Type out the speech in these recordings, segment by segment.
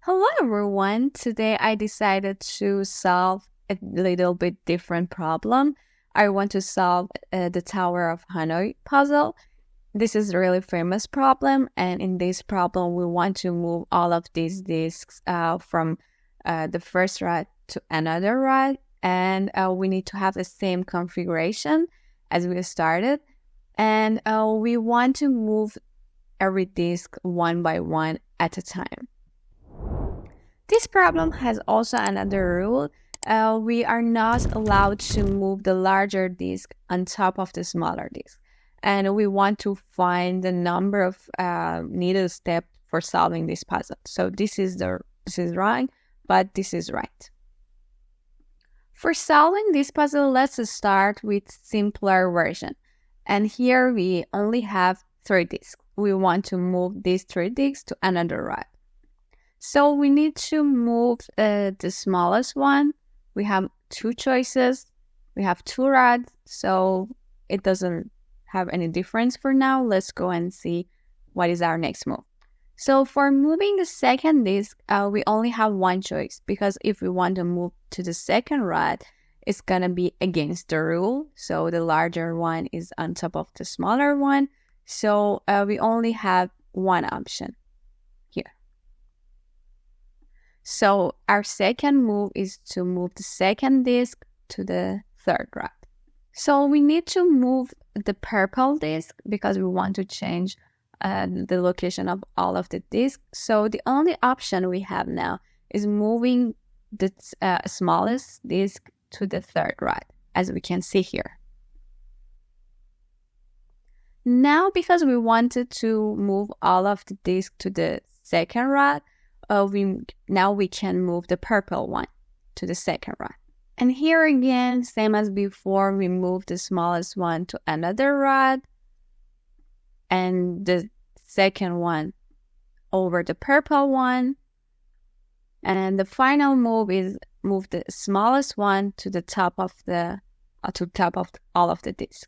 Hello everyone. Today I decided to solve a little bit different problem. I want to solve the Tower of Hanoi puzzle. This is a really famous problem, and in this problem we want to move all of these disks from the first rod to another rod, and we need to have the same configuration as we started, and we want to move every disk one by one at a time. This problem has also another rule. We are not allowed to move the larger disk on top of the smaller disk. And we want to find the number of needed steps for solving this puzzle. So this is wrong, but this is right. For solving this puzzle, let's start with simpler version. And here we only have 3 disks. We want to move these 3 disks to another rod. So we need to move the smallest one. We have 2 choices. We have 2 rods, so it doesn't have any difference for now. Let's go and see what is our next move. So for moving the second disk, we only have 1 choice, because if we want to move to the second rod, it's going to be against the rule. So the larger one is on top of the smaller one. So we only have 1 option. So our second move is to move the second disk to the third rod. So we need to move the purple disk because we want to change the location of all of the disks. So the only option we have now is moving the smallest disk to the third rod, as we can see here. Now, because we wanted to move all of the disks to the second rod, we can move the purple one to the second rod. And here again, same as before, we move the smallest one to another rod and the second one over the purple one. And the final move is move the smallest one to the top of all of the disks.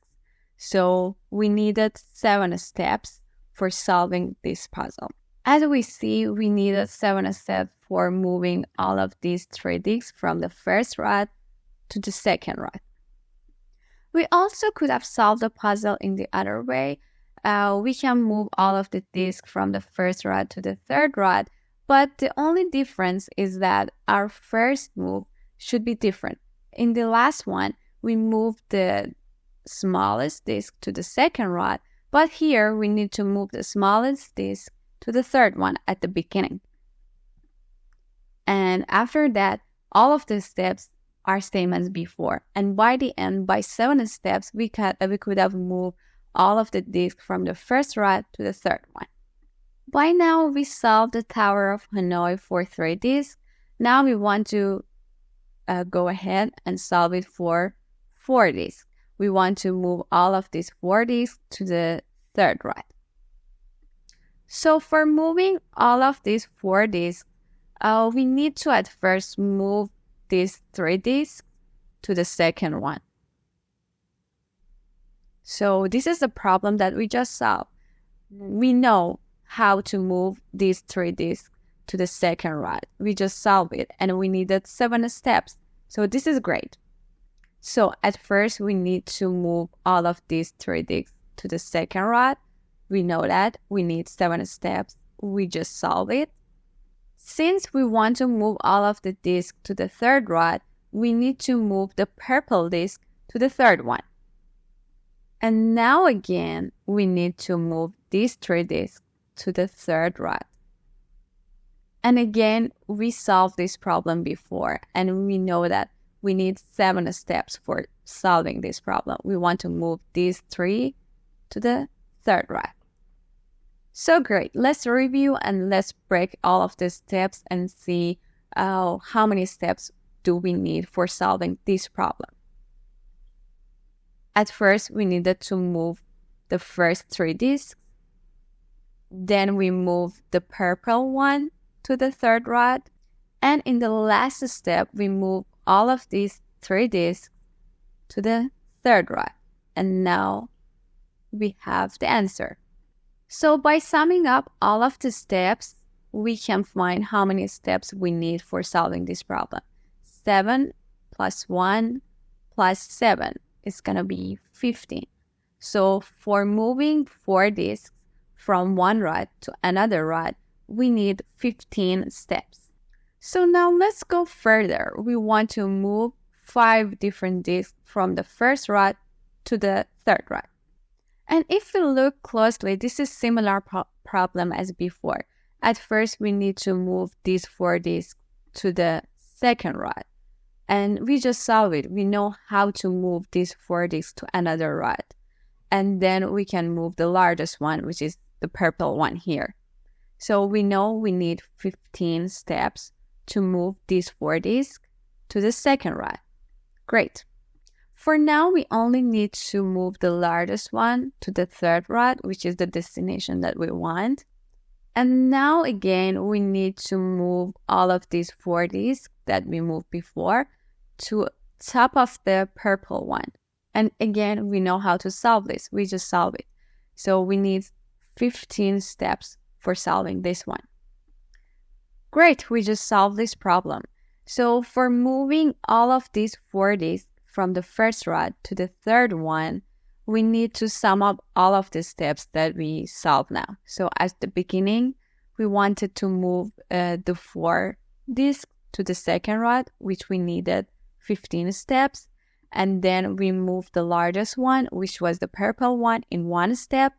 So we needed 7 steps for solving this puzzle. As we see, we needed 7 steps for moving all of these 3 disks from the first rod to the second rod. We also could have solved the puzzle in the other way. We can move all of the disks from the first rod to the third rod, but the only difference is that our first move should be different. In the last one, we moved the smallest disk to the second rod, but here we need to move the smallest disk to the third one at the beginning. And after that, all of the steps are same as before. And by the end, by 7 steps, we could have moved all of the disks from the first rod to the third one. By now, we solved the Tower of Hanoi for 3 disks. Now we want to go ahead and solve it for 4 disks. We want to move all of these 4 disks to the third rod. So for moving all of these 4 disks, we need to at first move these 3 disks to the second one. So this is the problem that we just solved. We know how to move these 3 disks to the second rod. We just solved it, and we needed 7 steps. So this is great. So at first, we need to move all of these 3 disks to the second rod. We know that we need 7 steps. We just solve it. Since we want to move all of the disks to the third rod, we need to move the purple disk to the third one. And now again, we need to move these 3 disks to the third rod. And again, we solved this problem before, and we know that we need 7 steps for solving this problem. We want to move these 3 to the third rod. So great. Let's review and let's break all of the steps and see how many steps do we need for solving this problem. At first, we needed to move the first 3 disks. Then we move the purple one to the third rod. And in the last step, we move all of these 3 disks to the third rod. And now we have the answer. So by summing up all of the steps, we can find how many steps we need for solving this problem. 7 plus 1 plus 7 is going to be 15. So for moving 4 disks from one rod to another rod, we need 15 steps. So now let's go further. We want to move 5 different disks from the first rod to the third rod. And if we look closely, this is similar problem as before. At first, we need to move these 4 disks to the second rod. And we just solve it. We know how to move these 4 disks to another rod. And then we can move the largest one, which is the purple one here. So we know we need 15 steps to move these 4 disks to the second rod. Great. For now, we only need to move the largest one to the third rod, which is the destination that we want. And now again, we need to move all of these 4 disks that we moved before to top of the purple one. And again, we know how to solve this. We just solve it. So we need 15 steps for solving this one. Great, we just solved this problem. So for moving all of these 4 disks from the first rod to the third one, we need to sum up all of the steps that we solved now. So at the beginning, we wanted to move the 4 disks to the second rod, which we needed 15 steps. And then we moved the largest one, which was the purple one, in 1 step.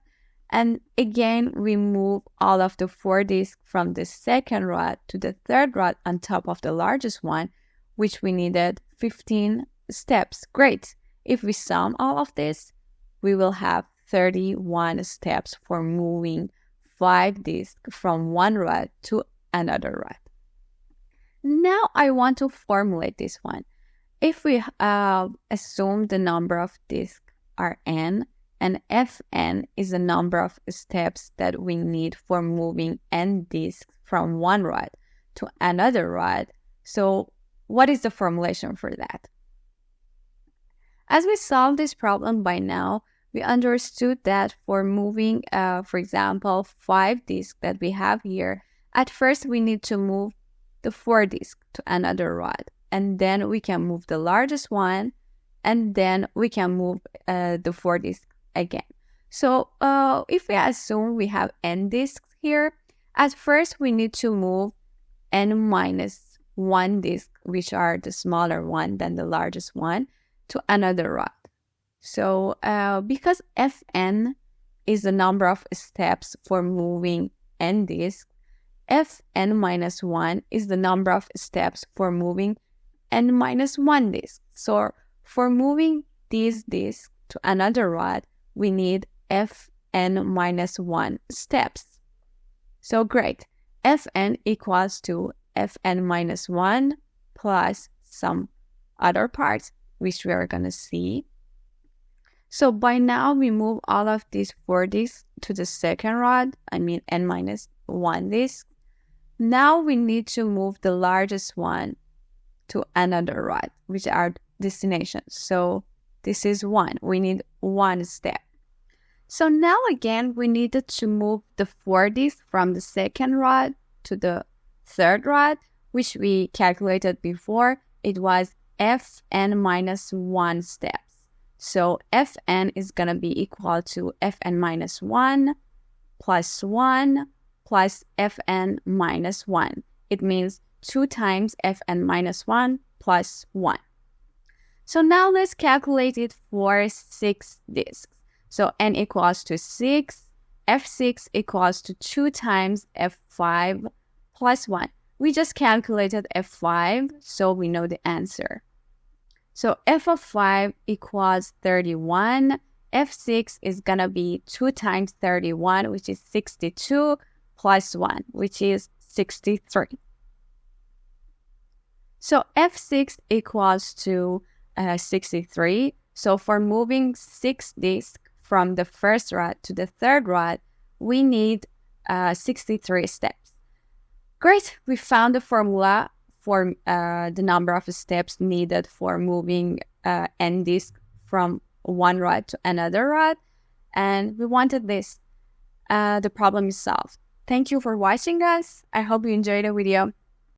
And again, we move all of the 4 disks from the second rod to the third rod on top of the largest one, which we needed 15 steps. Great. If we sum all of this, we will have 31 steps for moving 5 disks from one rod to another rod. Now I want to formulate this one. If we assume the number of disks are n, and Fn is the number of steps that we need for moving n disks from one rod to another rod, so what is the formulation for that? As we solved this problem by now, we understood that for moving, for example, 5 disks that we have here, at first we need to move the 4 disks to another rod, and then we can move the largest one, and then we can move the 4 disks again. So if we assume we have n disks here, at first we need to move n minus 1 disk, which are the smaller one than the largest one, to another rod. So because Fn is the number of steps for moving n disks, Fn minus 1 is the number of steps for moving n minus 1 disk. So for moving these disks to another rod, we need Fn minus 1 steps. So great. Fn equals to Fn minus 1 plus some other parts, which we are going to see. So by now, we move all of these 4 disks to the second rod, n minus 1 disk. Now we need to move the largest one to another rod, which are destinations. So this is 1. We need 1 step. So now again, we needed to move the 4 disks from the second rod to the third rod, which we calculated before. It was Fn minus 1 steps. So Fn is going to be equal to Fn minus 1 plus 1 plus Fn minus 1. It means 2 times Fn minus 1 plus 1. So now let's calculate it for 6 disks. So n equals to 6, F6 equals to 2 times F5 plus 1. We just calculated F5, so we know the answer. So f of 5 equals 31. F6 is going to be 2 times 31, which is 62, plus 1, which is 63. So F6 equals to 63. So for moving 6 disks from the first rod to the third rod, we need 63 steps. Great, we found the formula for the number of steps needed for moving n disks from one rod to another rod, and we wanted this. The problem is solved. Thank you for watching us. I hope you enjoyed the video.